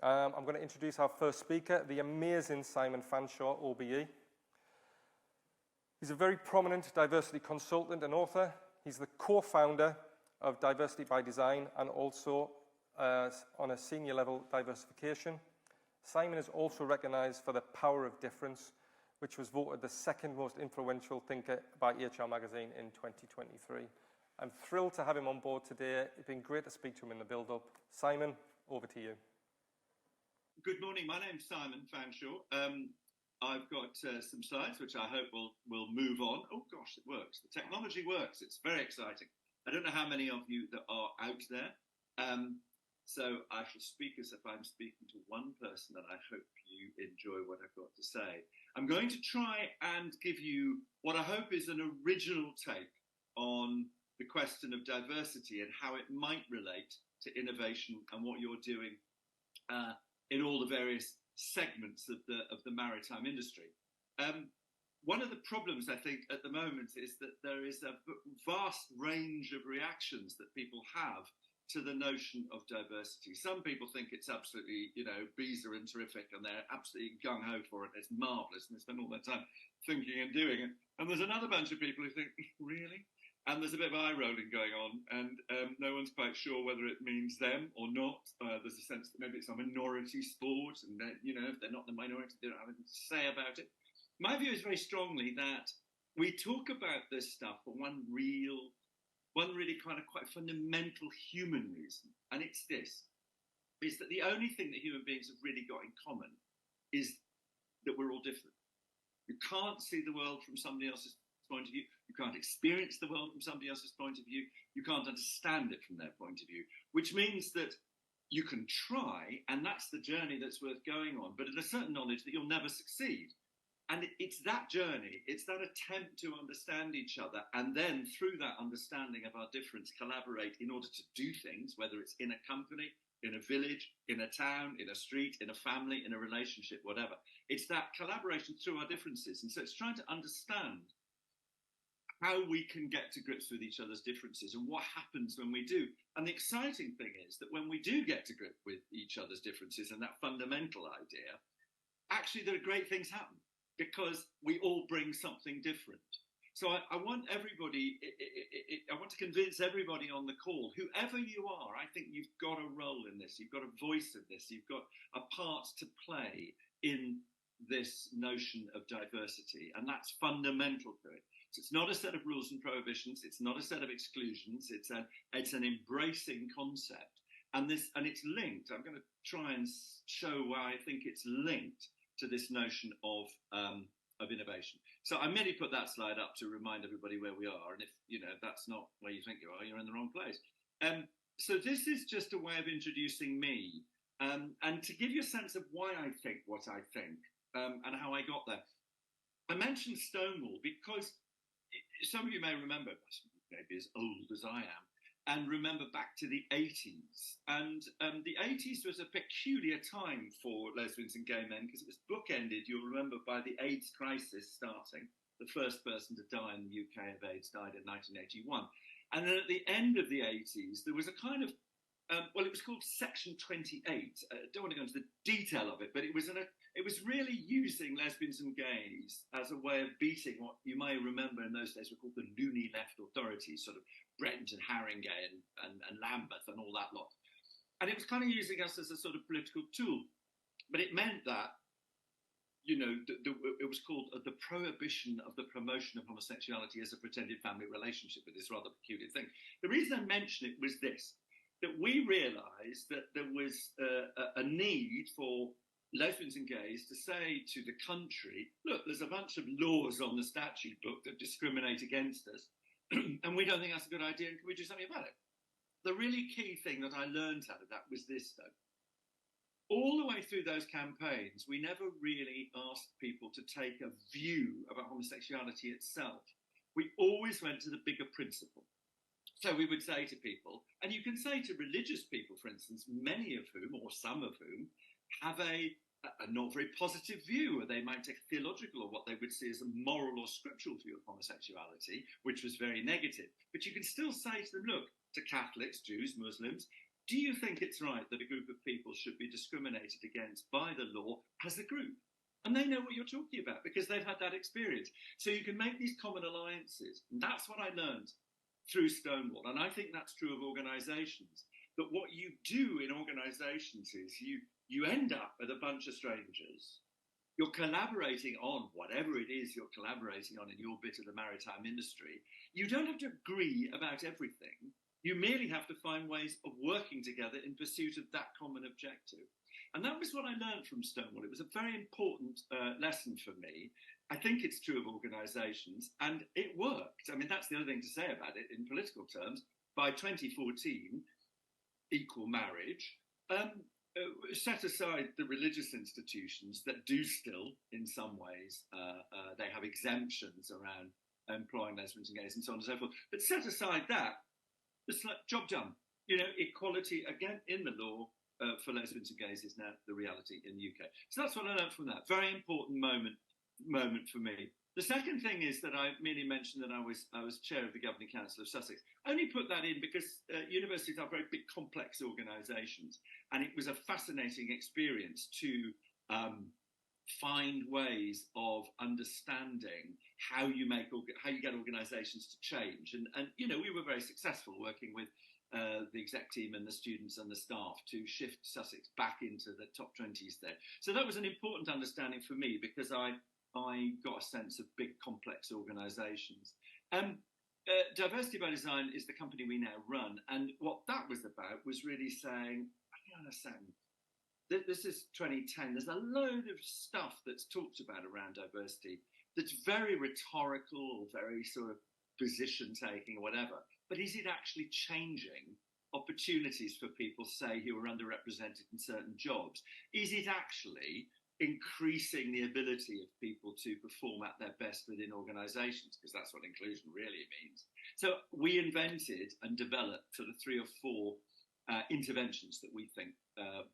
I'm going to introduce our first speaker, the amazing Simon Fanshawe OBE. He's a very prominent diversity consultant and author. He's the co-founder of Diversity by Design and also on a senior level diversification. Simon is also recognized for the power of difference, which was voted the second most influential thinker by HR Magazine in 2023. I'm thrilled to have him on board today. It's been great to speak to him in the build-up. Simon, over to you. Good morning. My name's Simon Fanshawe. I've got some slides which I hope will move on. Oh gosh, it works. The technology works. It's very exciting. I don't know how many of you that are out there. So I shall speak as if I'm speaking to one person, and I hope you enjoy what I've got to say. I'm going to try and give you what I hope is an original take on the question of diversity and how it might relate to innovation and what you're doing in all the various segments of the maritime industry. One of the problems, I think, at the moment is that there is a vast range of reactions that people have to the notion of diversity. Some people think it's absolutely, bizarre and terrific, and they're absolutely gung-ho for it. It's marvellous, and they spend all their time thinking and doing it. And there's another bunch of people who think, really? And there's a bit of eye-rolling going on, and no one's quite sure whether it means them or not. There's a sense that maybe it's a minority sport, and that, if they're not the minority, they don't have anything to say about it. My view is very strongly that we talk about this stuff for one really kind of quite fundamental human reason, and it's this, is that the only thing that human beings have really got in common is that we're all different. You can't see the world from somebody else's point of view. You can't experience the world from somebody else's point of view. You can't understand it from their point of view, which means that you can try, and that's the journey that's worth going on, but in a certain knowledge that you'll never succeed. And it's that journey, it's that attempt to understand each other, and then through that understanding of our difference, collaborate in order to do things, whether it's in a company, in a village, in a town, in a street, in a family, in a relationship, whatever. It's that collaboration through our differences. And so it's trying to understand how we can get to grips with each other's differences and what happens when we do. And the exciting thing is that when we do get to grip with each other's differences and that fundamental idea, actually there are great things happen, because we all bring something different. So I want everybody, I want to convince everybody on the call, whoever you are, I think you've got a role in this, you've got a voice in this, you've got a part to play in this notion of diversity, and that's fundamental to it. So it's not a set of rules and prohibitions, it's not a set of exclusions, it's an embracing concept, and it's linked. I'm going to try and show why I think it's linked to this notion of innovation. So I merely put that slide up to remind everybody where we are, and if that's not where you think you are, you're in the wrong place. So this is just a way of introducing me, and to give you a sense of why I think what I think, and how I got there. I mentioned Stonewall because some of you may remember, maybe as old as I am, and remember back to the 80s. And the 80s was a peculiar time for lesbians and gay men because it was bookended, you'll remember, by the AIDS crisis starting. The first person to die in the UK of AIDS died in 1981. And then at the end of the 80s, there was a kind of, it was called Section 28. I don't want to go into the detail of it, but it was really using lesbians and gays as a way of beating what you may remember in those days were called the loony left authorities, sort of Brent and Haringey and Lambeth and all that lot. And it was kind of using us as a sort of political tool. But it meant that, it was called the prohibition of the promotion of homosexuality as a pretended family relationship, with this rather peculiar thing. The reason I mention it was this, that we realised that there was a need for lesbians and gays to say to the country, look, there's a bunch of laws on the statute book that discriminate against us, and we don't think that's a good idea, and can we do something about it? The really key thing that I learned out of that was this, though. All the way through those campaigns, we never really asked people to take a view about homosexuality itself. We always went to the bigger principle. So we would say to people, and you can say to religious people, for instance, many of whom, or some of whom, have a not very positive view, or they might take a theological or what they would see as a moral or scriptural view of homosexuality, which was very negative. But you can still say to them, look, to Catholics, Jews, Muslims, do you think it's right that a group of people should be discriminated against by the law as a group? And they know what you're talking about because they've had that experience. So you can make these common alliances. And that's what I learned through Stonewall. And I think that's true of organizations, that what you do in organizations is you end up with a bunch of strangers. You're collaborating on whatever it is you're collaborating on in your bit of the maritime industry. You don't have to agree about everything. You merely have to find ways of working together in pursuit of that common objective. And that was what I learned from Stonewall. It was a very important lesson for me. I think it's true of organizations, and it worked. I mean, that's the other thing to say about it in political terms. By 2014, equal marriage, set aside the religious institutions that do still, in some ways, they have exemptions around employing lesbians and gays and so on and so forth. But set aside that, it's like job done. You know, equality, again, in the law for lesbians and gays is now the reality in the UK. So that's what I learned from that. Very important moment for me. The second thing is that I merely mentioned that I was chair of the Governing Council of Sussex. I only put that in because universities are very big, complex organisations, and it was a fascinating experience to find ways of understanding how you get organisations to change. And you know, we were very successful working with the exec team and the students and the staff to shift Sussex back into the top 20s there. So that was an important understanding for me because I got a sense of big, complex organisations. Diversity by Design is the company we now run. And what that was about was really saying, hang on a second, this is 2010. There's a load of stuff that's talked about around diversity that's very rhetorical or very sort of position taking or whatever. But is it actually changing opportunities for people, say, who are underrepresented in certain jobs? Is it actually increasing the ability of people to perform at their best within organisations? Because that's what inclusion really means. So we invented and developed sort of 3 or 4 interventions that we think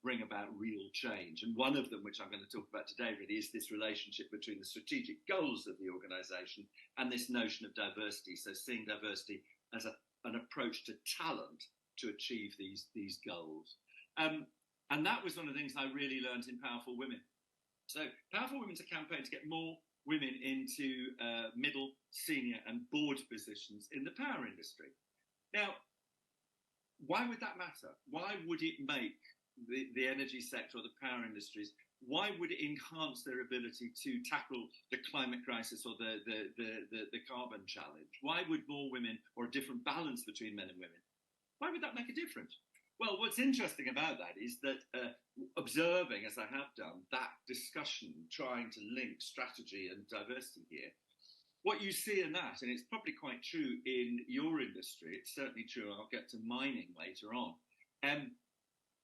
bring about real change. And one of them, which I'm going to talk about today, really is this relationship between the strategic goals of the organisation and this notion of diversity. So seeing diversity as an approach to talent to achieve these goals. And that was one of the things I really learned in Powerful Women. So Powerful Women's a campaign to get more women into middle, senior and board positions in the power industry. Now, why would that matter? Why would it make the energy sector or the power industries, why would it enhance their ability to tackle the climate crisis or the carbon challenge? Why would more women, or a different balance between men and women, why would that make a difference? Well, what's interesting about that is that observing, as I have done, that discussion, trying to link strategy and diversity here, what you see in that, and it's probably quite true in your industry, it's certainly true, I'll get to mining later on,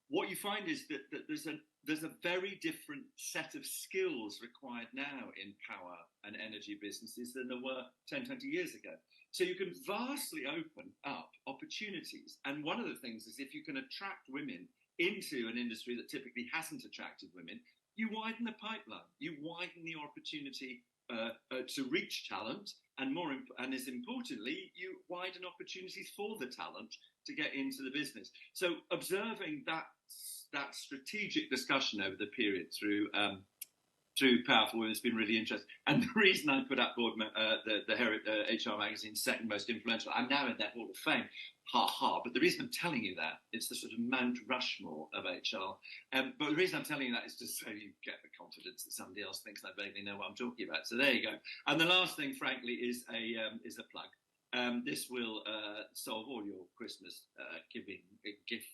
what you find is that there's a very different set of skills required now in power and energy businesses than there were 10, 20 years ago. So you can vastly open up opportunities. And one of the things is if you can attract women into an industry that typically hasn't attracted women, you widen the pipeline, you widen the opportunity to reach talent, and as importantly, you widen opportunities for the talent to get into the business. So observing that strategic discussion over the period through Powerful Women has been really interesting. And the reason I put up the HR magazine's second most influential, I'm now in their Hall of Fame, but the reason I'm telling you that, it's the sort of Mount Rushmore of HR. But the reason I'm telling you that is just so you get the confidence that somebody else thinks I vaguely know what I'm talking about. So there you go. And the last thing, frankly, is a plug. This will solve all your Christmas giving gift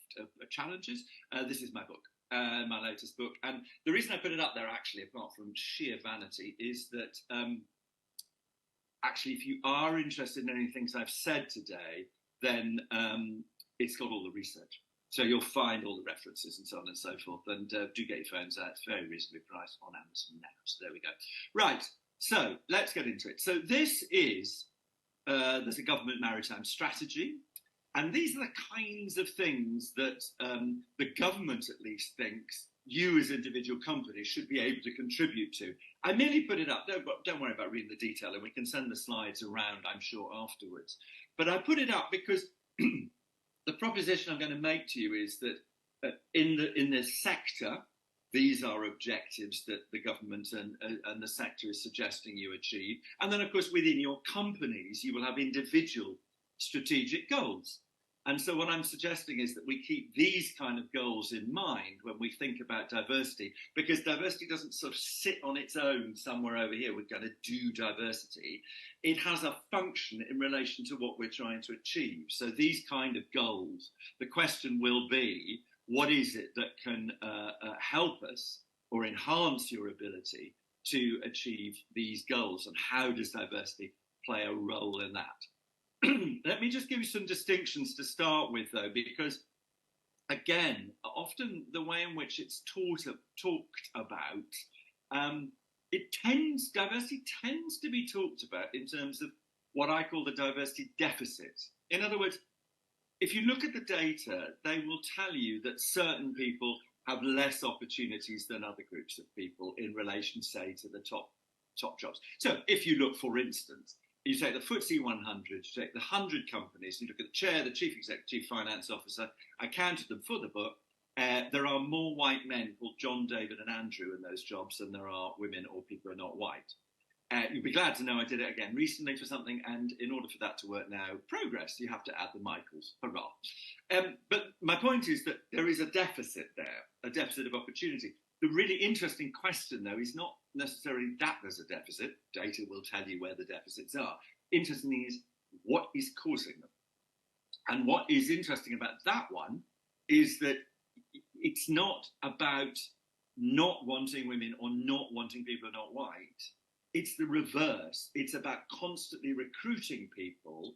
challenges. This is my book. My latest book. And the reason I put it up there, actually, apart from sheer vanity, is that actually, if you are interested in any things I've said today, then it's got all the research. So you'll find all the references and so on and so forth. And do get your phones out. It's very reasonably priced on Amazon now. So there we go. Right. So let's get into it. So this is, there's a government maritime strategy. And these are the kinds of things that the government at least thinks you as individual companies should be able to contribute to. I merely put it up, don't worry about reading the detail, and we can send the slides around, I'm sure, afterwards. But I put it up because the proposition I'm going to make to you is that in the sector, these are objectives that the government and the sector is suggesting you achieve. And then, of course, within your companies, you will have individual strategic goals. And so what I'm suggesting is that we keep these kind of goals in mind when we think about diversity, because diversity doesn't sort of sit on its own somewhere over here. We're going to do diversity. It has a function in relation to what we're trying to achieve. So these kind of goals, the question will be, what is it that can help us or enhance your ability to achieve these goals? And how does diversity play a role in that? Let me just give you some distinctions to start with, though, because, again, often the way in which it's talked about, diversity tends to be talked about in terms of what I call the diversity deficit. In other words, if you look at the data, they will tell you that certain people have less opportunities than other groups of people in relation, say, to the top jobs. So if you look, for instance, you take the FTSE 100, you take the 100 companies, you look at the chair, the chief executive, chief finance officer, I counted them for the book. There are more white men called John, David and Andrew in those jobs than there are women or people who are not white. You'll be glad to know I did it again recently for something, and in order for that to work now, progress, you have to add the Michaels. Hurrah. But my point is that there is a deficit there, a deficit of opportunity. The really interesting question, though, is not necessarily that there's a deficit. Data will tell you where the deficits are. Interesting is what is causing them. And what is interesting about that one is that it's not about not wanting women or not wanting people who are not white. It's the reverse. It's about constantly recruiting people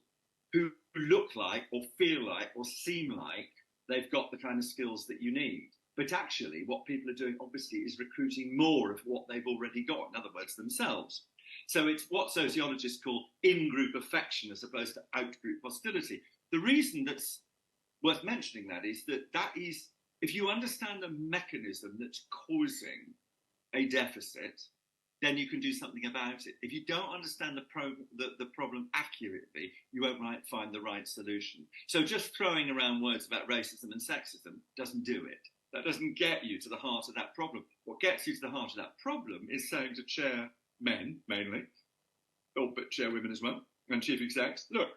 who look like or feel like or seem like they've got the kind of skills that you need. But actually, what people are doing, obviously, is recruiting more of what they've already got, in other words, themselves. So it's what sociologists call in-group affection as opposed to out-group hostility. The reason that's worth mentioning that is, if you understand the mechanism that's causing a deficit, then you can do something about it. If you don't understand the problem accurately, you won't find the right solution. So just throwing around words about racism and sexism doesn't do it. That doesn't get you to the heart of that problem. What gets you to the heart of that problem is saying to chair men, mainly, but chair women as well, and chief execs, look,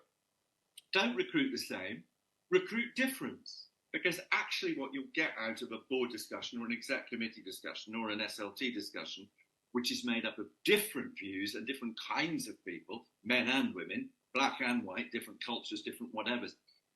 don't recruit the same, recruit difference. Because actually what you'll get out of a board discussion or an exec committee discussion or an SLT discussion, which is made up of different views and different kinds of people, men and women, black and white, different cultures, different whatevers,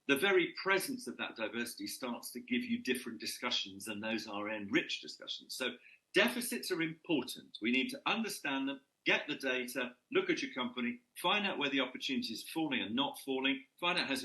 the very presence of that diversity starts to give you different discussions, and those are enriched discussions. So deficits are important. We need to understand them, get the data, look at your company, find out where the opportunity is falling and not falling, find out who's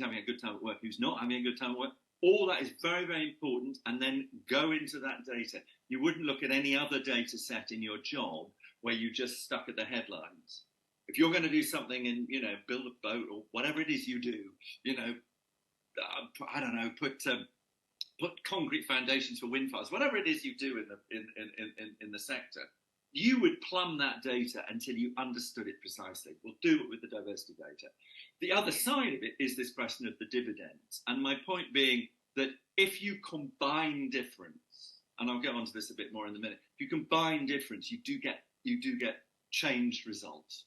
having a good time at work, who's not having a good time at work. All that is very, very important, and then go into that data. You wouldn't look at any other data set in your job where you just stuck at the headlines. If you're going to do something and, build a boat or whatever it is you do, I don't know, put concrete foundations for wind farms, whatever it is you do in the sector, you would plumb that data until you understood it precisely. We'll do it with the diversity data. The other side of it is this question of the dividends. And my point being that if you combine difference, and I'll get onto this a bit more in a minute, if you combine difference, you do get changed results.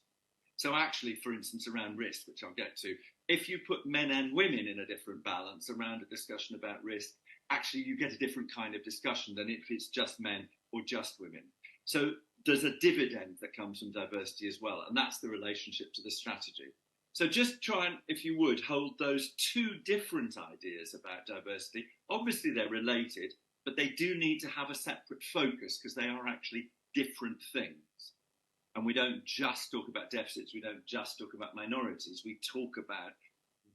So actually, for instance, around risk, which I'll get to, if you put men and women in a different balance around a discussion about risk, actually you get a different kind of discussion than if it's just men or just women. So there's a dividend that comes from diversity as well, and that's the relationship to the strategy. So just try and, if you would, hold those two different ideas about diversity. Obviously they're related, but they do need to have a separate focus because they are actually different things. And we don't just talk about deficits, we don't just talk about minorities, we talk about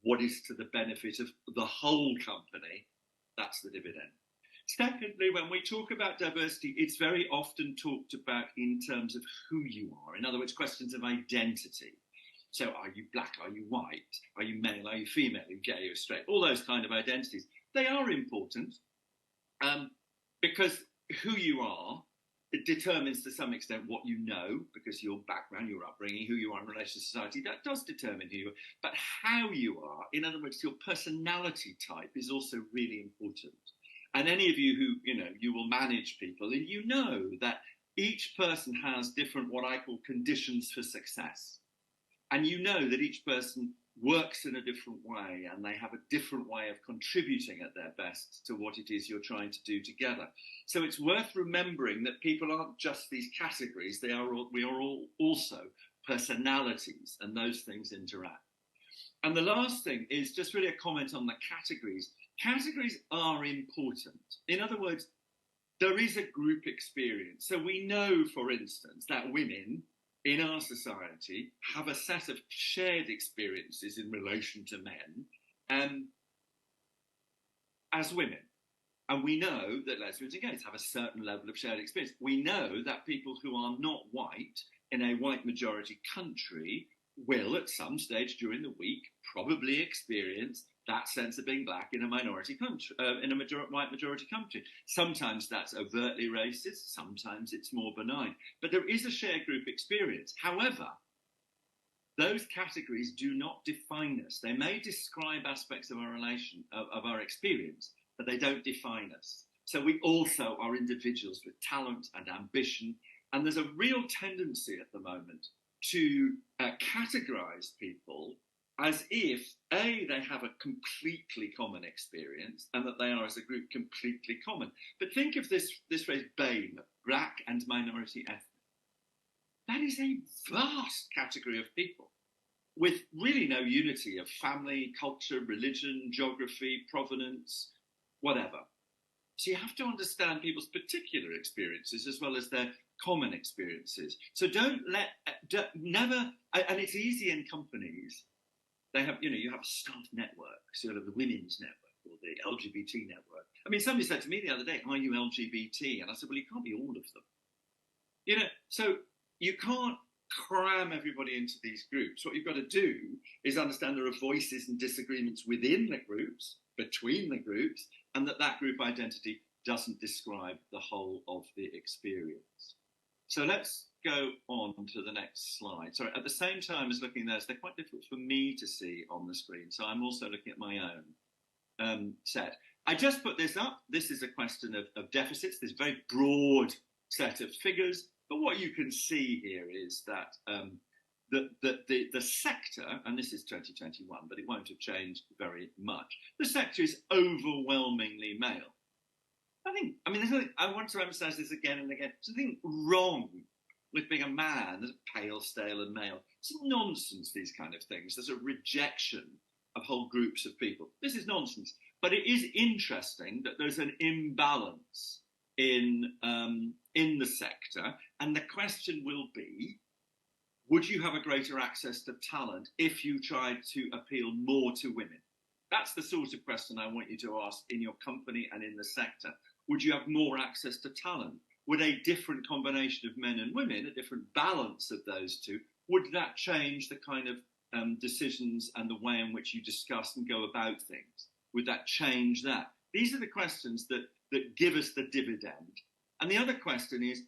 what is to the benefit of the whole company. That's the dividend. Secondly, when we talk about diversity, it's very often talked about in terms of who you are. In other words, questions of identity. So are you black? Are you white? Are you male? Are you female? Are you gay or straight? All those kind of identities. They are important because who you are it determines to some extent what you know, because your background, your upbringing, who you are in relation to society, that does determine who you are. But how you are, in other words, your personality type is also really important. And any of you who, you will manage people, and you know that each person has different, what I call conditions for success. And you know that each person works in a different way, and they have a different way of contributing at their best to what it is you're trying to do together. So it's worth remembering that people aren't just these categories, we are all also personalities, and those things interact. And the last thing is just really a comment on the categories. Categories are important. In other words, there is a group experience. So we know, for instance, that women in our society have a set of shared experiences in relation to men as women. And we know that lesbians and gays have a certain level of shared experience. We know that people who are not white in a white majority country will, at some stage during the week, probably experience that sense of being black in a minority country, in a white majority country. Sometimes that's overtly racist, sometimes it's more benign. But there is a shared group experience. However, those categories do not define us. They may describe aspects of of our experience, but they don't define us. So we also are individuals with talent and ambition. And there's a real tendency at the moment to categorize people as if, A, they have a completely common experience and that they are, as a group, completely common. But think of this phrase, BAME, black and minority ethnic. That is a vast category of people with really no unity of family, culture, religion, geography, provenance, whatever. So you have to understand people's particular experiences as well as their common experiences. So never, and it's easy in companies. They have, you have a staff network, sort of the women's network or the LGBT network. I mean, somebody said to me the other day, "Are you LGBT?" And I said, "Well, you can't be all of them." So you can't cram everybody into these groups. What you've got to do is understand there are voices and disagreements within the groups, between the groups, and that group identity doesn't describe the whole of the experience. So let's go on to the next slide. Sorry, at the same time as looking at those, they're quite difficult for me to see on the screen. So I'm also looking at my own set. I just put this up. This is a question of deficits, this very broad set of figures. But what you can see here is that the sector, and this is 2021, but it won't have changed very much. The sector is overwhelmingly male. I want to emphasize this again and again. There's nothing wrong with being a man, as pale, stale, and male. It's nonsense, these kind of things. There's a rejection of whole groups of people. This is nonsense. But it is interesting that there's an imbalance in the sector. And the question will be, would you have a greater access to talent if you tried to appeal more to women? That's the sort of question I want you to ask in your company and in the sector. Would you have more access to talent? Would a different combination of men and women, a different balance of those two, would that change the kind of decisions and the way in which you discuss and go about things? Would that change that? These are the questions that give us the dividend. And the other question is,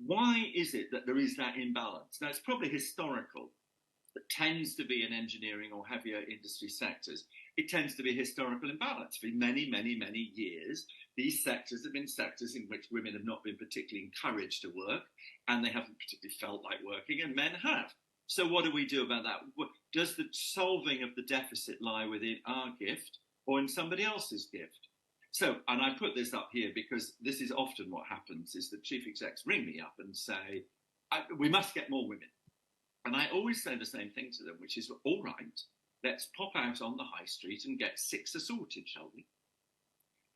why is it that there is that imbalance? Now, it's probably historical. It tends to be in engineering or heavier industry sectors. It tends to be a historical imbalance. For many, many, many years, these sectors have been sectors in which women have not been particularly encouraged to work, and they haven't particularly felt like working, and men have. So what do we do about that? Does the solving of the deficit lie within our gift or in somebody else's gift? So, and I put this up here because this is often what happens, is that chief execs ring me up and say, we must get more women. And I always say the same thing to them, which is, all right, let's pop out on the high street and get 6 assorted, shall we?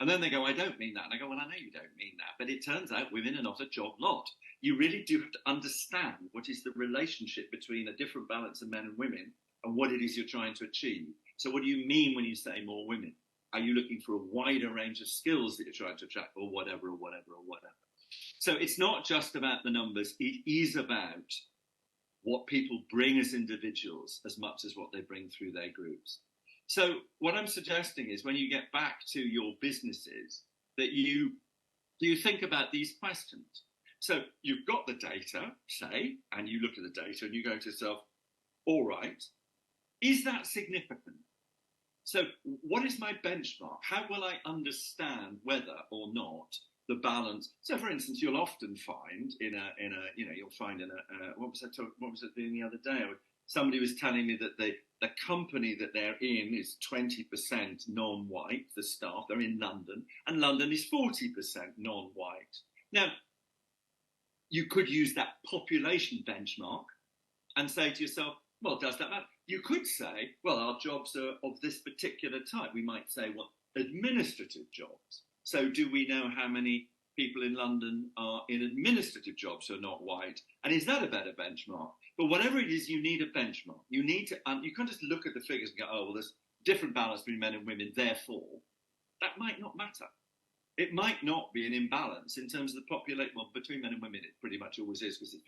And then they go, I don't mean that. And I go, well, I know you don't mean that. But it turns out women are not a job lot. You really do have to understand what is the relationship between a different balance of men and women and what it is you're trying to achieve. So what do you mean when you say more women? Are you looking for a wider range of skills that you're trying to attract, or whatever, or whatever, or whatever? So it's not just about the numbers. It is about what people bring as individuals as much as what they bring through their groups. So what I'm suggesting is, when you get back to your businesses, that you think about these questions. So you've got the data, say, and you look at the data and you go to yourself, all right, is that significant? So what is my benchmark? How will I understand whether or not the balance? So for instance, you'll often find what was it doing the other day? Somebody was telling me that the company that they're in is 20% non-white, the staff, they're in London, and London is 40% non-white. Now, you could use that population benchmark and say to yourself, well, does that matter? You could say, well, our jobs are of this particular type. We might say, well, administrative jobs. So do we know how many people in London are in administrative jobs who are not white? And is that a better benchmark? But whatever it is, you need a benchmark. You need to, you can't just look at the figures and go, oh, well, there's different balance between men and women, therefore, that might not matter. It might not be an imbalance in terms of the population. Well, between men and women, it pretty much always is because it's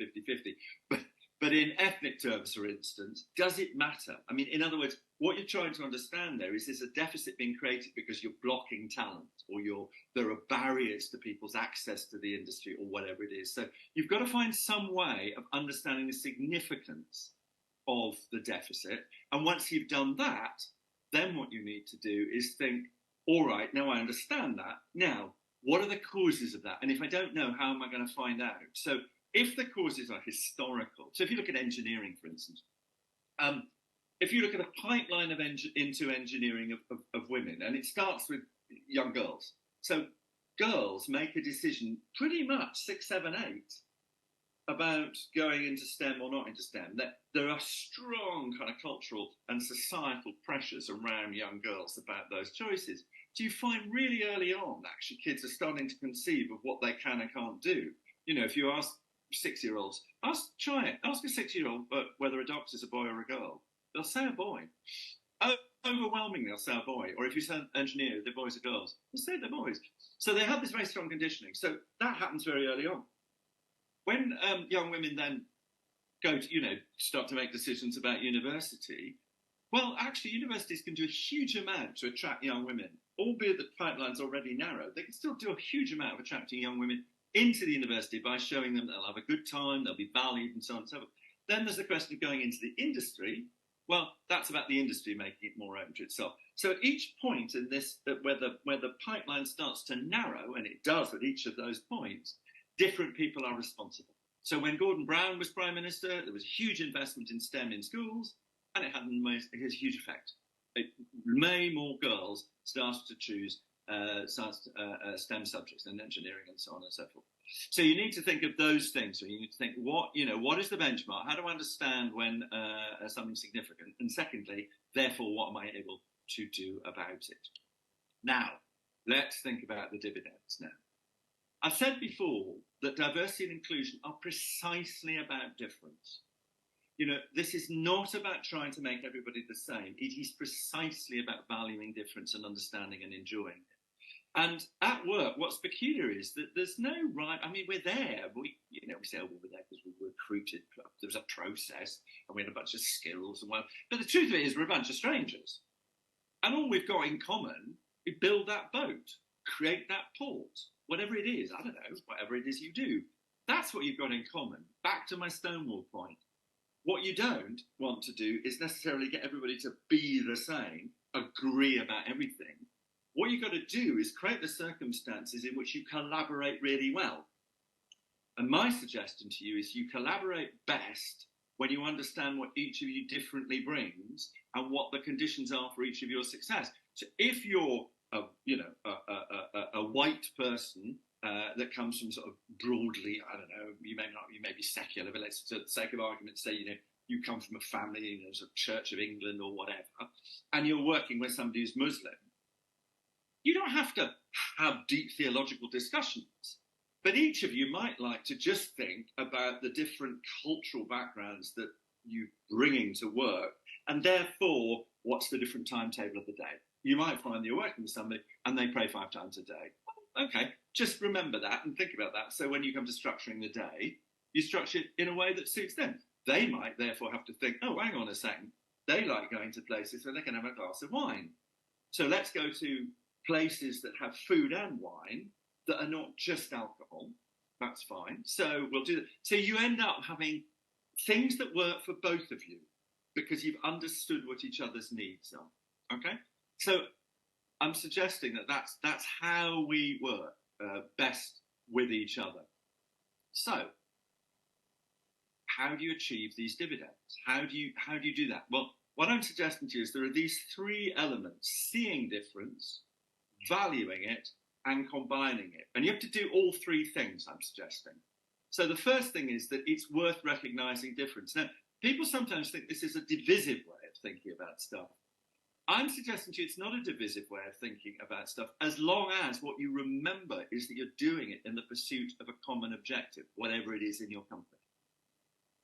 50-50. But in ethnic terms, for instance, does it matter? I mean, in other words, what you're trying to understand there is a deficit being created because you're blocking talent or there are barriers to people's access to the industry or whatever it is. So you've got to find some way of understanding the significance of the deficit. And once you've done that, then what you need to do is think, all right, now I understand that. Now, what are the causes of that? And if I don't know, how am I going to find out? So if the causes are historical, so if you look at engineering, for instance, if you look at a pipeline into engineering of women, and it starts with young girls. So girls make a decision pretty much 6, 7, 8 about going into STEM or not into STEM. That there are strong kind of cultural and societal pressures around young girls about those choices. Do you find really early on, actually, kids are starting to conceive of what they can and can't do? You know, if you ask 6-year-olds, ask a 6-year-old whether a doctor's a boy or a girl. They'll say a boy. Overwhelmingly, they'll say a boy. Or if you say engineer, they're boys or girls, they'll say they're boys. So they have this very strong conditioning. So that happens very early on. When young women then go to, start to make decisions about university, well, actually, universities can do a huge amount to attract young women, albeit the pipeline's already narrow. They can still do a huge amount of attracting young women into the university by showing them they'll have a good time, they'll be valued, and so on and so forth. Then there's the question of going into the industry. Well, that's about the industry making it more open to itself. So at each point in this, where the pipeline starts to narrow, and it does at each of those points, different people are responsible. So when Gordon Brown was Prime Minister, there was a huge investment in STEM in schools, and it had a huge effect. Many more girls started to choose STEM subjects and engineering and so on and so forth. So you need to think of those things. So you need to think, what is the benchmark? How do I understand when something's significant? And secondly, therefore, what am I able to do about it? Now, let's think about the dividends now. I've said before that diversity and inclusion are precisely about difference. This is not about trying to make everybody the same. It is precisely about valuing difference and understanding and enjoying it. And at work, what's peculiar is that there's no right. I mean, we're there. We say, oh, we're there because we were recruited. There was a process, and we had a bunch of skills and whatever. But the truth of it is, we're a bunch of strangers, and all we've got in common is build that boat, create that port, whatever it is. I don't know, whatever it is you do. That's what you've got in common. Back to my Stonewall point. What you don't want to do is necessarily get everybody to be the same, agree about everything. What you've got to do is create the circumstances in which you collaborate really well. And my suggestion to you is you collaborate best when you understand what each of you differently brings and what the conditions are for each of your success. So if you're a white person that comes from sort of broadly, I don't know, you may be secular, but let's, for the sake of argument, say, you come from a family, sort of Church of England or whatever, and you're working with somebody who's Muslim. You don't have to have deep theological discussions, but each of you might like to just think about the different cultural backgrounds that you're bringing to work, and therefore, what's the different timetable of the day? You might find that you're working with somebody and they pray 5 times a day. Okay, just remember that and think about that. So when you come to structuring the day, you structure it in a way that suits them. They might therefore have to think, oh, hang on a second. They like going to places where they can have a glass of wine. So let's go to places that have food and wine that are not just alcohol. That's fine. So we'll do that. So you end up having things that work for both of you because you've understood what each other's needs are. Okay? So I'm suggesting that that's how we work best with each other. So how do you achieve these dividends? How do you do that? Well, what I'm suggesting to you is there are these three elements: seeing difference, valuing it, and combining it. And you have to do all three things, I'm suggesting. So the first thing is that it's worth recognizing difference. Now, people sometimes think this is a divisive way of thinking about stuff. I'm suggesting to you it's not a divisive way of thinking about stuff, as long as what you remember is that you're doing it in the pursuit of a common objective, whatever it is in your company.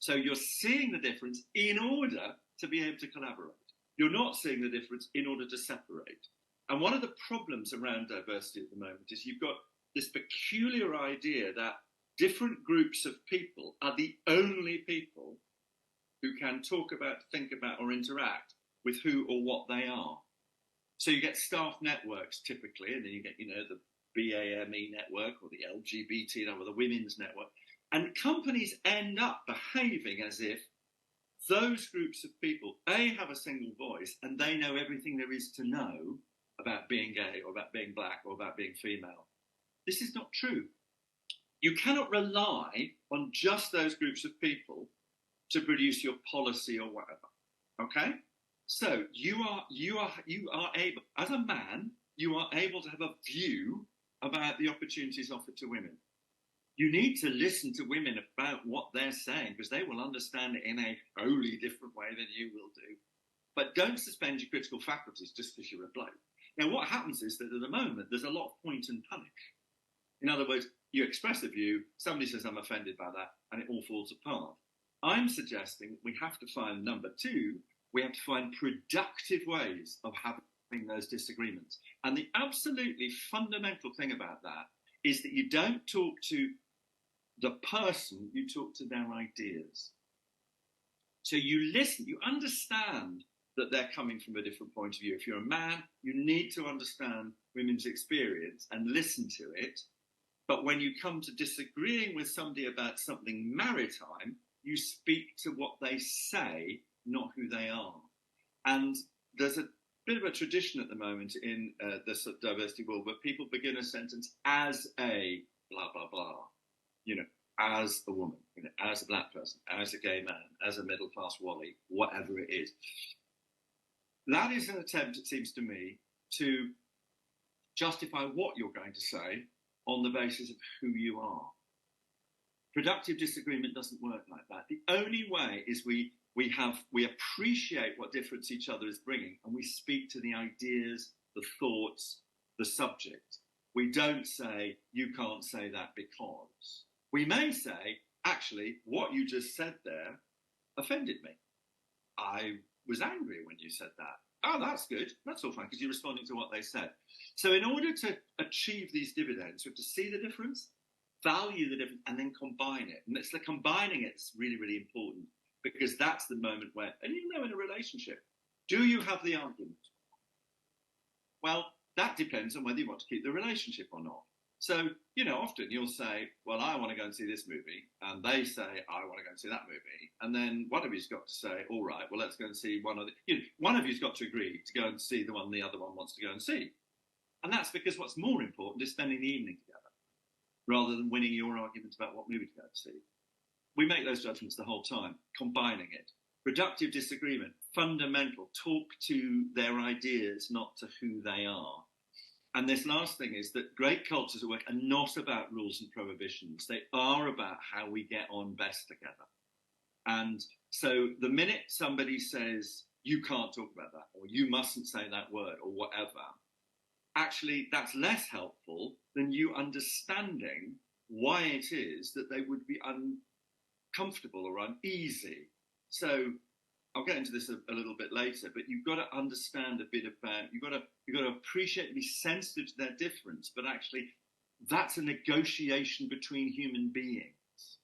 So you're seeing the difference in order to be able to collaborate. You're not seeing the difference in order to separate. And one of the problems around diversity at the moment is you've got this peculiar idea that different groups of people are the only people who can talk about, think about, or interact with who or what they are. So you get staff networks typically, and then you get, the BAME network or the LGBT network, or the women's network. And companies end up behaving as if those groups of people, A, have a single voice and they know everything there is to know about being gay or about being black or about being female. This is not true. You cannot rely on just those groups of people to produce your policy or whatever. Okay? So you are able, as a man, you are able to have a view about the opportunities offered to women. You need to listen to women about what they're saying because they will understand it in a wholly different way than you will do. But don't suspend your critical faculties just because you're a bloke. Now, what happens is that at the moment, there's a lot of point and punish. In other words, you express a view, somebody says, I'm offended by that, and it all falls apart. I'm suggesting we have to find, number two, we have to find productive ways of having those disagreements. And the absolutely fundamental thing about that is that you don't talk to the person, you talk to their ideas. So you listen, you understand that they're coming from a different point of view. If you're a man, you need to understand women's experience and listen to it. But when you come to disagreeing with somebody about something maritime, you speak to what they say, not who they are. And there's a bit of a tradition at the moment in the diversity world where people begin a sentence as a blah, blah, blah, as a woman, as a black person, as a gay man, as a middle-class wally, whatever it is. That is an attempt, it seems to me, to justify what you're going to say on the basis of who you are. Productive disagreement doesn't work like that. The only way is we appreciate what difference each other is bringing, and we speak to the ideas, the thoughts, the subject. We don't say, you can't say that because. We may say, actually, what you just said there offended me. I was angry when you said that. Oh, that's good. That's all fine, because you're responding to what they said. So in order to achieve these dividends, we have to see the difference, value the difference, and then combine it. And it's the combining it that's really, really important, because that's the moment where, and in a relationship, do you have the argument? Well, that depends on whether you want to keep the relationship or not. So, often you'll say, well, I want to go and see this movie. And they say, I want to go and see that movie. And then one of you's got to say, all right, well, let's go and see one of the, one of you's got to agree to go and see the one the other one wants to go and see. And that's because what's more important is spending the evening together rather than winning your argument about what movie to go and see. We make those judgments the whole time, combining it. Productive disagreement, fundamental, talk to their ideas, not to who they are. And this last thing is that great cultures at work are not about rules and prohibitions. They are about how we get on best together. And so the minute somebody says, you can't talk about that, or you mustn't say that word, or whatever, actually that's less helpful than you understanding why it is that they would be uncomfortable or uneasy. So I'll get into this a little bit later, but you've got to understand a bit about, you've got to appreciate and be sensitive to their difference, but actually that's a negotiation between human beings.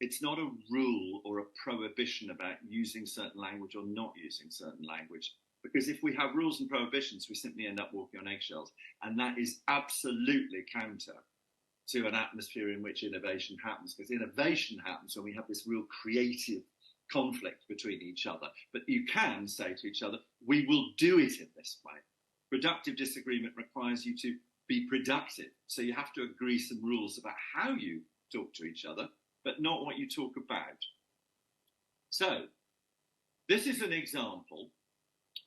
It's not a rule or a prohibition about using certain language or not using certain language, because if we have rules and prohibitions, we simply end up walking on eggshells, and that is absolutely counter to an atmosphere in which innovation happens, because innovation happens when we have this real creative conflict between each other. But you can say to each other, we will do it in this way. Productive disagreement requires you to be productive. So you have to agree some rules about how you talk to each other, but not what you talk about. So this is an example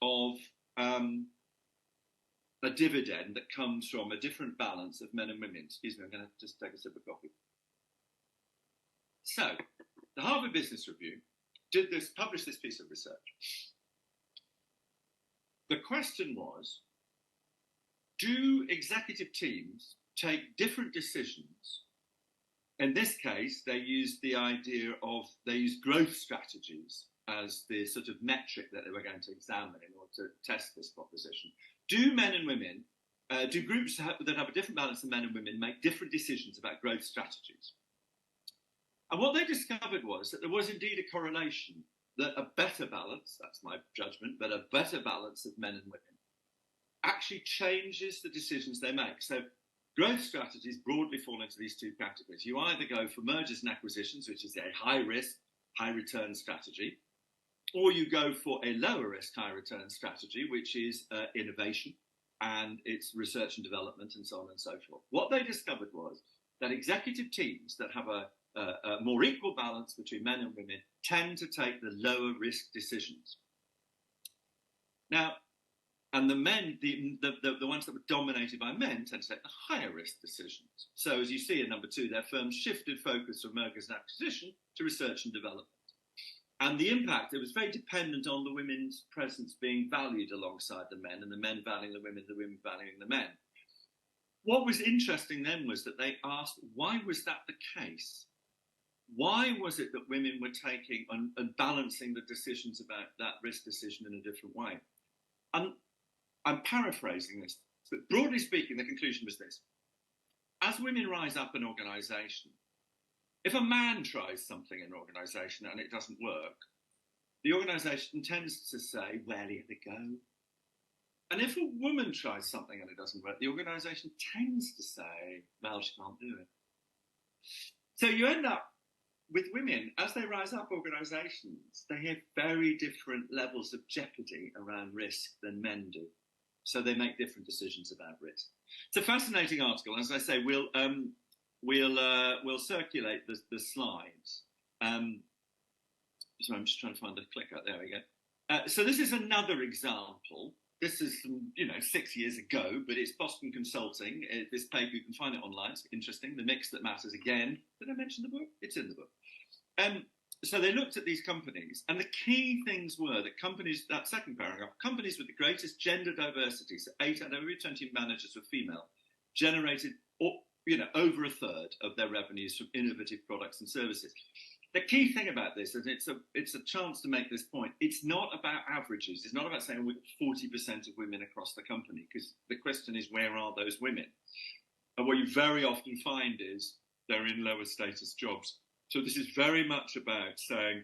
of a dividend that comes from a different balance of men and women. Excuse me, I'm going to just take a sip of coffee. So the Harvard Business Review published this piece of research. The question was, do executive teams take different decisions? In this case, they used they used growth strategies as the sort of metric that they were going to examine in order to test this proposition. Do men and women, do groups that have a different balance of men and women make different decisions about growth strategies? And what they discovered was that there was indeed a correlation, that a better balance, that's my judgment, but a better balance of men and women actually changes the decisions they make. So growth strategies broadly fall into these two categories. You either go for mergers and acquisitions, which is a high risk, high return strategy, or you go for a lower risk, high return strategy, which is innovation and it's research and development and so on and so forth. What they discovered was that executive teams that have a more equal balance between men and women tend to take the lower risk decisions. Now, and the men, the ones that were dominated by men, tend to take the higher risk decisions. So as you see in number 2, their firms shifted focus from mergers and acquisition to research and development. And the impact, it was very dependent on the women's presence being valued alongside the men, and the men valuing the women valuing the men. What was interesting then was that they asked, why was that the case? Why was it that women were taking and balancing the decisions about that risk decision in a different way? And I'm paraphrasing this, but broadly speaking, the conclusion was this. As women rise up an organisation, if a man tries something in an organisation and it doesn't work, the organisation tends to say, well, here we go. And if a woman tries something and it doesn't work, the organisation tends to say, well, she can't do it. So you end up with women, as they rise up organisations, they have very different levels of jeopardy around risk than men do. So they make different decisions about risk. It's a fascinating article. As I say, we'll circulate the slides. So I'm just trying to find the clicker. There we go. So this is another example. This is from 6 years ago, but it's Boston Consulting. This paper, you can find it online. It's interesting. The mix that matters again. Did I mention the book? It's in the book. So they looked at these companies, and the key things were that companies, that second paragraph, companies with the greatest gender diversity, so 8 out of every 20 managers were female, generated over a third of their revenues from innovative products and services. The key thing about this, and it's a chance to make this point, it's not about averages. It's not about saying we've got 40% of women across the company, because the question is, where are those women? And what you very often find is they're in lower status jobs. So this is very much about saying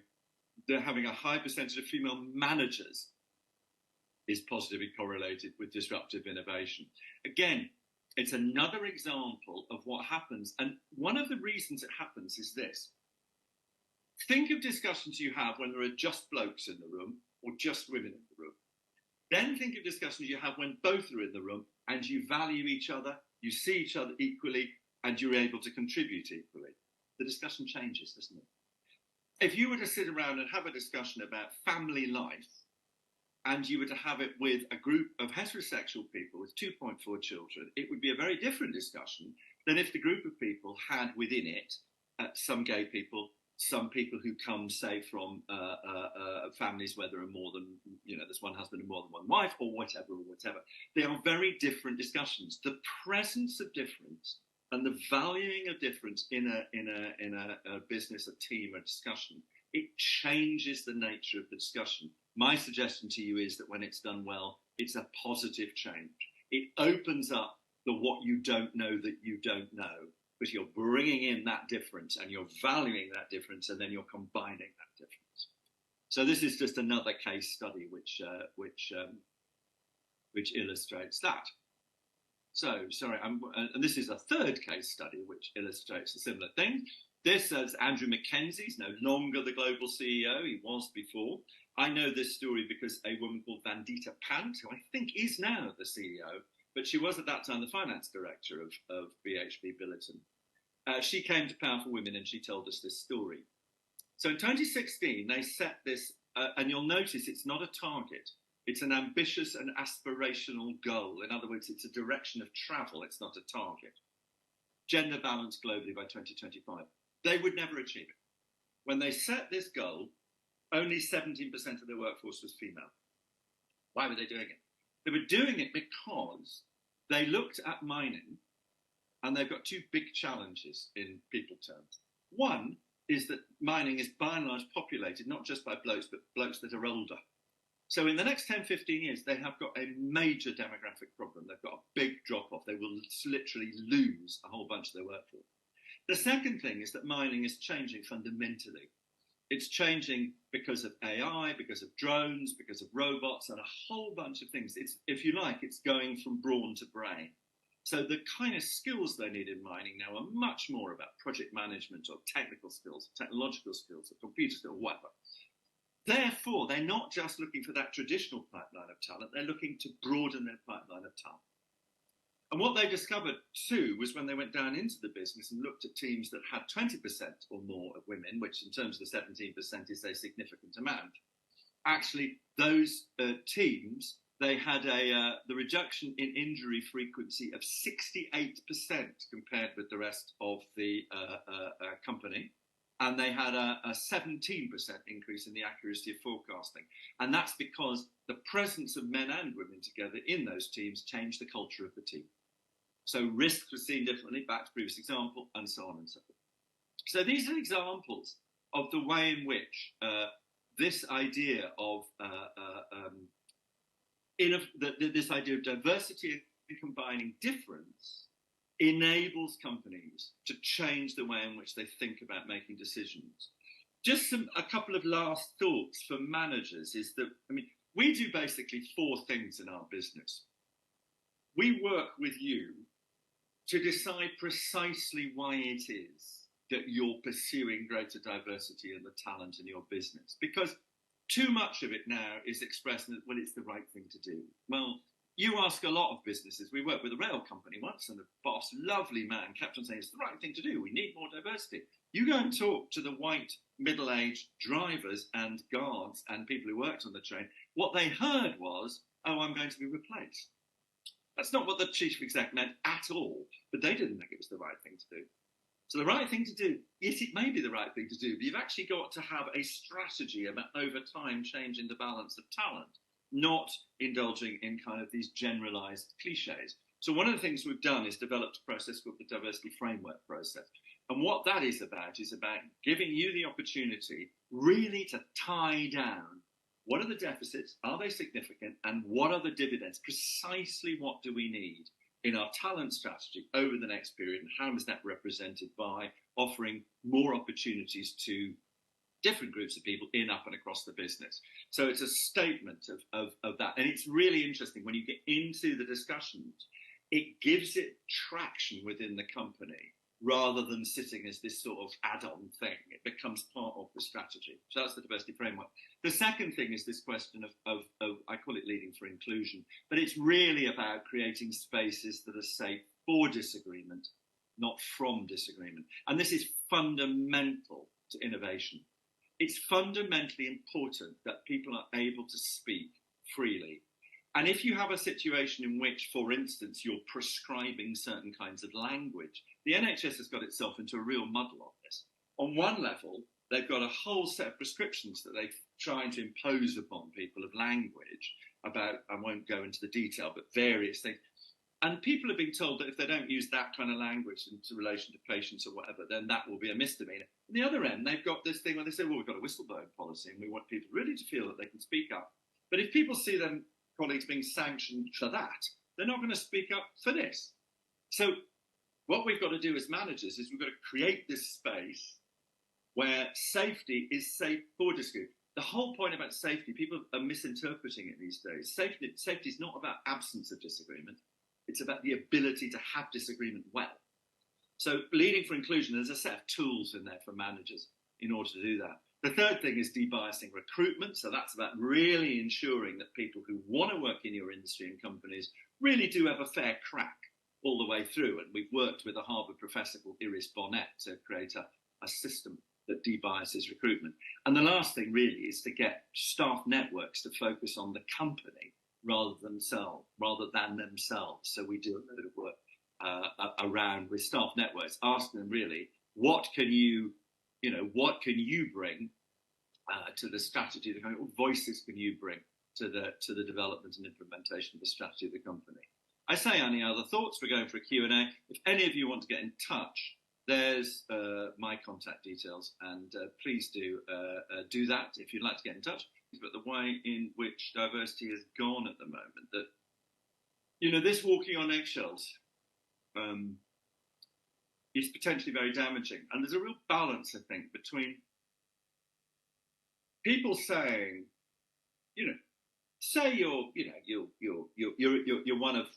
they're having a high percentage of female managers is positively correlated with disruptive innovation. Again, it's another example of what happens. And one of the reasons it happens is this. Think of discussions you have when there are just blokes in the room or just women in the room. Then think of discussions you have when both are in the room and you value each other, you see each other equally, and you're able to contribute equally. The discussion changes, doesn't it? If you were to sit around and have a discussion about family life, and you were to have it with a group of heterosexual people with 2.4 children, it would be a very different discussion than if the group of people had within it some gay people, some people who come, say, from families where there are more than, there's one husband and more than one wife, or whatever. They are very different discussions. The presence of difference and the valuing of difference in a business, a team, a discussion, it changes the nature of the discussion. My suggestion to you is that when it's done well, it's a positive change. It opens up the what you don't know that you don't know, because you're bringing in that difference and you're valuing that difference, and then you're combining that difference. So this is just another case study which illustrates that. So, sorry, and this is a third case study which illustrates a similar thing. This is Andrew Mackenzie's no longer the global CEO, he was before. I know this story because a woman called Vandita Pant, who I think is now the CEO, but she was at that time the finance director of BHP Billiton. She came to Powerful Women and she told us this story. So in 2016, they set this, and you'll notice it's not a target. It's an ambitious and aspirational goal. In other words, it's a direction of travel. It's not a target. Gender balance globally by 2025. They would never achieve it. When they set this goal, only 17% of their workforce was female. Why were they doing it? They were doing it because they looked at mining, and they've got two big challenges in people terms. One is that mining is by and large populated not just by blokes, but blokes that are older. So in the next 10, 15 years, they have got a major demographic problem. They've got a big drop-off. They will literally lose a whole bunch of their workforce. The second thing is that mining is changing fundamentally. It's changing because of AI, because of drones, because of robots, and a whole bunch of things. It's, if you like, it's going from brawn to brain. So the kind of skills they need in mining now are much more about project management or technical skills, technological skills, or computer skills, whatever. Therefore, they're not just looking for that traditional pipeline of talent, they're looking to broaden their pipeline of talent. And what they discovered too was when they went down into the business and looked at teams that had 20% or more of women, which in terms of the 17% is a significant amount, actually those teams, they had the reduction in injury frequency of 68% compared with the rest of the company. And they had a 17% increase in the accuracy of forecasting. And that's because the presence of men and women together in those teams changed the culture of the team. So risks were seen differently, back to previous example, and so on and so forth. So these are examples of the way in which this idea of this idea of diversity and combining difference enables companies to change the way in which they think about making decisions. Just a couple of last thoughts for managers is that, I mean, we do basically four things in our business. We work with you to decide precisely why it is that you're pursuing greater diversity in the talent in your business. Because too much of it now is expressed as, well, it's the right thing to do. Well, you ask a lot of businesses. We worked with a rail company once, and the boss, lovely man, kept on saying, it's the right thing to do. We need more diversity. You go and talk to the white, middle-aged drivers and guards and people who worked on the train. What they heard was, oh, I'm going to be replaced. That's not what the chief exec meant at all, but they didn't think it was the right thing to do. So the right thing to do, yes, it may be the right thing to do, but you've actually got to have a strategy about over time changing the balance of talent, not indulging in kind of these generalized cliches. So one of the things we've done is developed a process called the diversity framework process. And what that is about giving you the opportunity really to tie down what are the deficits, are they significant, and what are the dividends? Precisely what do we need in our talent strategy over the next period, and how is that represented by offering more opportunities to different groups of people in, up, and across the business. So it's a statement of that. And it's really interesting when you get into the discussions, it gives it traction within the company rather than sitting as this sort of add-on thing. It becomes part of the strategy. So that's the diversity framework. The second thing is this question of I call it leading for inclusion, but it's really about creating spaces that are safe for disagreement, not from disagreement. And this is fundamental to innovation. It's fundamentally important that people are able to speak freely. And if you have a situation in which, for instance, you're prescribing certain kinds of language, the NHS has got itself into a real muddle on this. On one level, they've got a whole set of prescriptions that they're trying to impose upon people of language about, I won't go into the detail, but various things. And people are being told that if they don't use that kind of language in relation to patients or whatever, then that will be a misdemeanor. On the other end, they've got this thing where they say, well, we've got a whistleblowing policy and we want people really to feel that they can speak up. But if people see them colleagues being sanctioned for that, they're not going to speak up for this. So what we've got to do as managers is we've got to create this space where safety is safe for disagreement. The whole point about safety, people are misinterpreting it these days. Safety is not about absence of disagreement. It's about the ability to have disagreement well. So leading for inclusion, there's a set of tools in there for managers in order to do that. The third thing is debiasing recruitment. So that's about really ensuring that people who want to work in your industry and companies really do have a fair crack all the way through. And we've worked with a Harvard professor called Iris Bonet to create a system that debiases recruitment. And the last thing really is to get staff networks to focus on the company rather than themselves. So we do a load of work around with staff networks, asking them really, what can you bring to the strategy? What voices can you bring to the development and implementation of the strategy of the company? I say any other thoughts? We're going for a Q&A. If any of you want to get in touch, there's my contact details, and please do that if you'd like to get in touch. But the way in which diversity has gone at the moment, that this walking on eggshells is potentially very damaging, and there's a real balance, I think, between people saying, say you're one of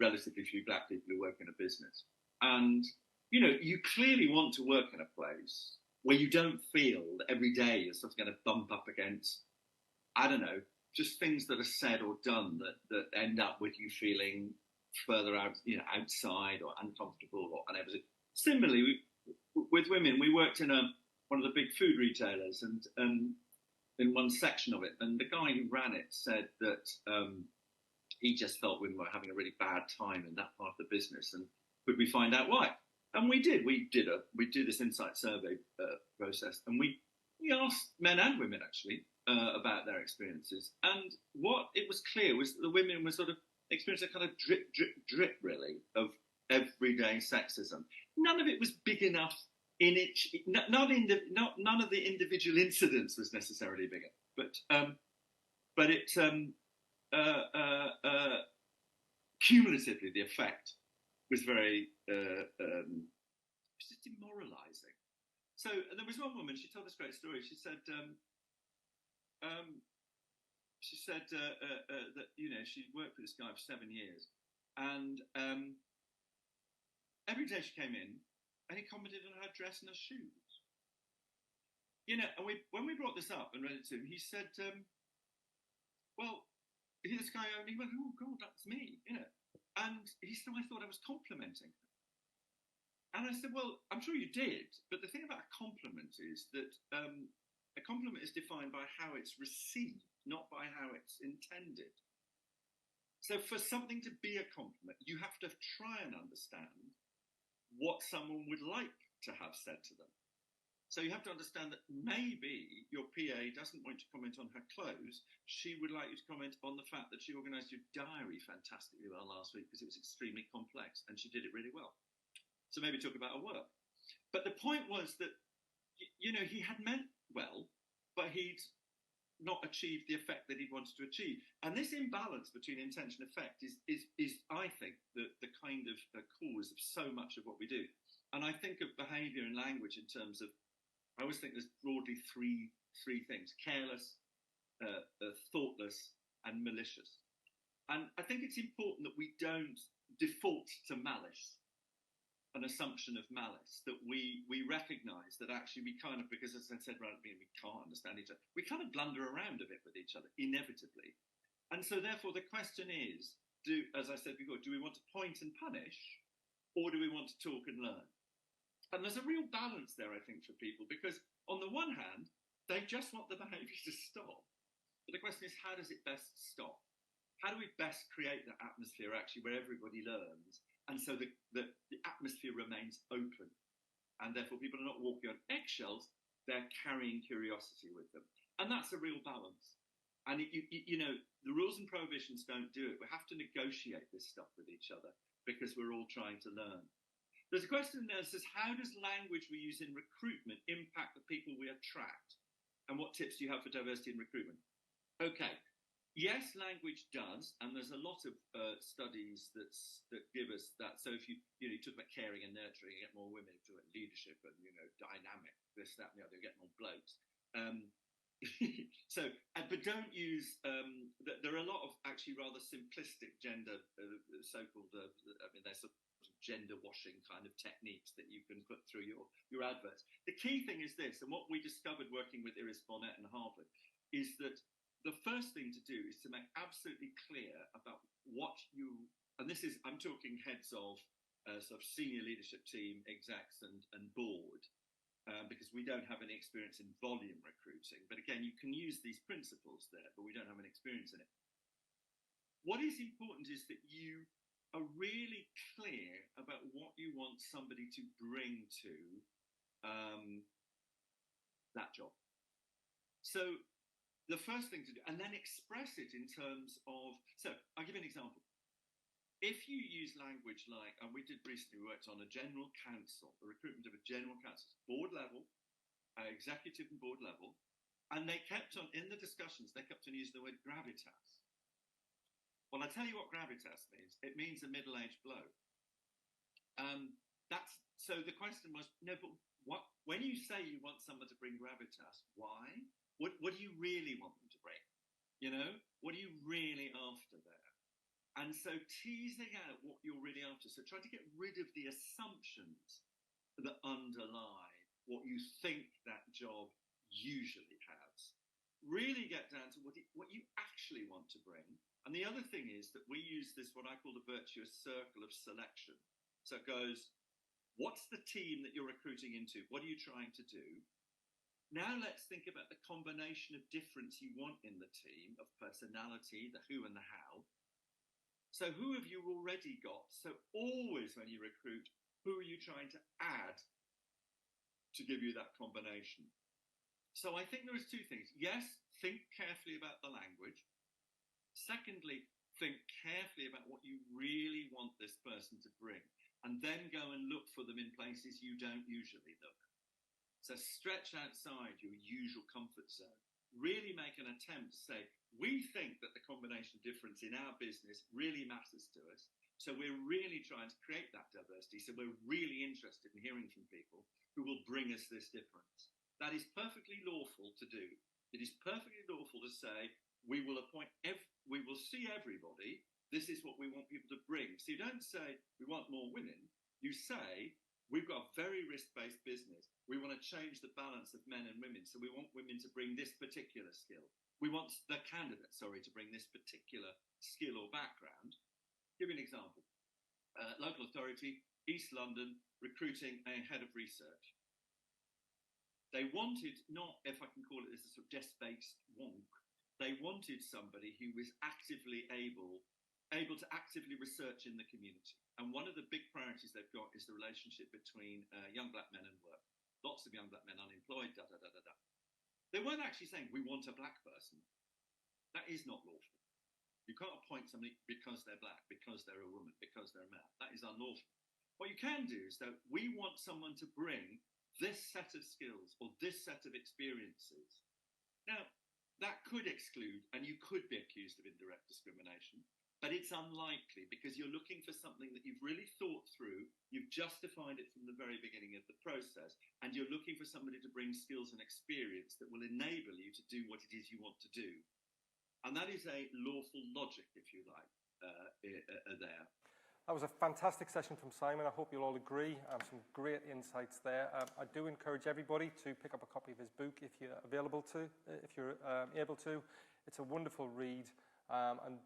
relatively few black people who work in a business, and you clearly want to work in a place where you don't feel that every day you're sort of going to bump up against, I don't know, just things that are said or done that end up with you feeling further out, outside or uncomfortable or unable to. Similarly, with women, we worked in one of the big food retailers, and in one section of it, and the guy who ran it said that he just felt women were having a really bad time in that part of the business, and could we find out why? And we did. We did this insight survey process, and we asked men and women actually about their experiences, and what it was clear was that the women were sort of experiencing a kind of drip, drip, drip, really, of everyday sexism. None of it was big enough. None of the individual incidents was necessarily bigger, but it cumulatively the effect was very just demoralising. So there was one woman. She told this great story. She said that she worked with this guy for 7 years, and every day she came in, and he commented on her dress and her shoes. And when we brought this up and read it to him, he said, well, this guy, and he went, oh, God, that's me, And he said, I thought I was complimenting her. And I said, well, I'm sure you did. But the thing about a compliment is that a compliment is defined by how it's received, not by how it's intended. So for something to be a compliment, you have to try and understand what someone would like to have said to them. So you have to understand that maybe your PA doesn't want you to comment on her clothes. She would like you to comment on the fact that she organised your diary fantastically well last week because it was extremely complex and she did it really well. So maybe talk about her work. But the point was that, he had meant well, but he'd not achieved the effect that he wanted to achieve. And this imbalance between intention and effect is I think, the kind of cause of so much of what we do. And I think of behaviour and language in terms of, I always think there's broadly three things: careless, thoughtless, and malicious. And I think it's important that we don't default to malice, an assumption of malice, that we recognise that actually we kind of, because as I said right at the beginning, we can't understand each other, we kind of blunder around a bit with each other, inevitably. And so therefore the question is, as I said before, do we want to point and punish, or do we want to talk and learn? And there's a real balance there, I think, for people, because on the one hand, they just want the behaviour to stop. But the question is, how does it best stop? How do we best create that atmosphere actually where everybody learns? And so the atmosphere remains open. And therefore people are not walking on eggshells, they're carrying curiosity with them. And that's a real balance. And the rules and prohibitions don't do it. We have to negotiate this stuff with each other because we're all trying to learn. There's a question there that says, how does language we use in recruitment impact the people we attract? And what tips do you have for diversity in recruitment? Okay. Yes, language does, and there's a lot of studies that give us that. So if you talk about caring and nurturing, you get more women. If you talk about leadership and dynamic, this, that, and the other, you get more blokes. So, but don't use, there are a lot of actually rather simplistic gender, so-called, I mean, they're sort of gender washing kind of techniques that you can put through your adverts. The key thing is this, and what we discovered working with Iris Bonnet and Harvard, is that the first thing to do is to make absolutely clear about what you, and this is, I'm talking heads of sort of senior leadership team, execs and board, because we don't have any experience in volume recruiting. But again, you can use these principles there, but we don't have any experience in it. What is important is that you are really clear about what you want somebody to bring to that job. So the first thing to do, and then express it in terms of, so I'll give you an example. If you use language like, and we did recently worked on a general counsel, the recruitment of a general counsel, board level, executive and board level, and they kept on, in the discussions, they kept on using the word gravitas. Well, I tell you what gravitas means. It means a middle-aged bloke. So the question was, no, but when you say you want someone to bring gravitas, why? What do you really want them to bring? You know, what are you really after there? And so teasing out what you're really after. So try to get rid of the assumptions that underlie what you think that job usually has. Really get down to what you actually want to bring. And the other thing is that we use this, what I call the virtuous circle of selection. So it goes, what's the team that you're recruiting into? What are you trying to do? Now let's think about the combination of difference you want in the team, of personality, the who and the how. So who have you already got? So always when you recruit, who are you trying to add to give you that combination? So I think there is two things. Yes, think carefully about the language. Secondly, think carefully about what you really want this person to bring, and then go and look for them in places you don't usually look. So stretch outside your usual comfort zone. Really make an attempt to say, we think that the combination difference in our business really matters to us. So we're really trying to create that diversity. So we're really interested in hearing from people who will bring us this difference. That is perfectly lawful to do. It is perfectly lawful to say, we will we will see everybody. This is what we want people to bring. So you don't say, we want more women. You say, we've got a very risk-based business. We want to change the balance of men and women. So we want women to bring this particular skill. We want the candidate, to bring this particular skill or background. Give you an example. Local authority, East London, recruiting a head of research. They wanted, not, if I can call it this, a sort of desk-based wonk, they wanted somebody who was actively able to actively research in the community. And one of the big priorities they've got is the relationship between young black men and work. Lots of young black men unemployed, They weren't actually saying, we want a black person. That is not lawful. You can't appoint somebody because they're black, because they're a woman, because they're a man. That is unlawful. What you can do is that we want someone to bring this set of skills or this set of experiences. Now, that could exclude, and you could be accused of indirect discrimination, but it's unlikely because you're looking for something that you've really thought through, you've justified it from the very beginning of the process, and you're looking for somebody to bring skills and experience that will enable you to do what it is you want to do. And that is a lawful logic, if you like, there. That was a fantastic session from Simon. I hope you'll all agree. Some great insights there. I do encourage everybody to pick up a copy of his book if you're able to. It's a wonderful read, and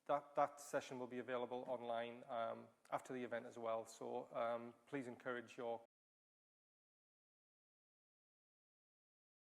that session will be available online after the event as well. So please encourage your